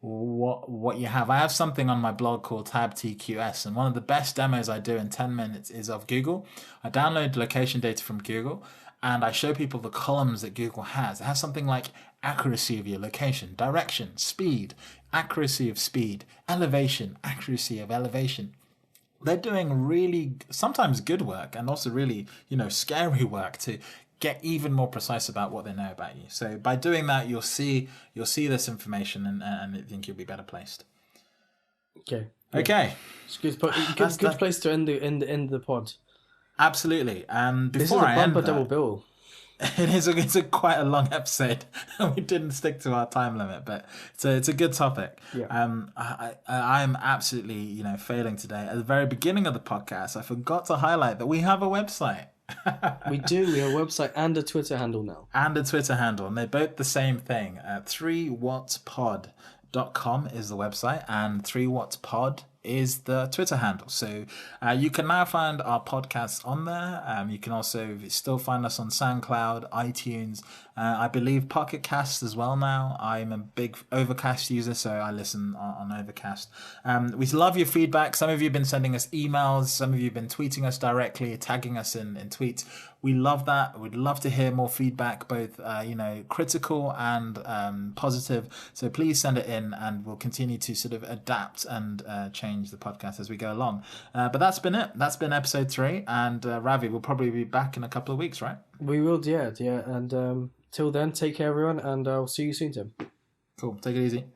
what you have. I have something on my blog called Tab TQS, and one of the best demos I do in 10 minutes is of Google. I download location data from Google, and I show people the columns that Google has. It has something like accuracy of your location, direction, speed, accuracy of speed, elevation, accuracy of elevation. they're doing really sometimes good work and also really, scary work to get even more precise about what they know about you. So by doing that, you'll see this information and I think you'll be better placed. Okay. Okay. It's good place to end the pod. Absolutely. And This is before a I end bumper that, double bill. it's a quite a long episode. We didn't stick to our time limit, but it's a good topic. Yeah. I'm absolutely failing today. At the very beginning of the podcast, I forgot to highlight that we have a website. We do. We have a website and a Twitter handle now. And a Twitter handle, and they're both the same thing. 3wattpod.com is the website, and 3wattpod is the Twitter handle. So you can now find our podcasts on there. You can also still find us on SoundCloud, iTunes, I believe Pocket Cast as well now. I'm a big Overcast user, so I listen on Overcast. We love your feedback. Some of you have been sending us emails. Some of you have been tweeting us directly, tagging us in tweets. We love that. We'd love to hear more feedback, both critical and positive. So please send it in, and we'll continue to sort of adapt and change the podcast as we go along. But that's been it. That's been episode 3. And Ravi, we'll probably be back in a couple of weeks, right? We will, yeah. And till then, take care, everyone, and I'll see you soon, Tim. Cool. Take it easy.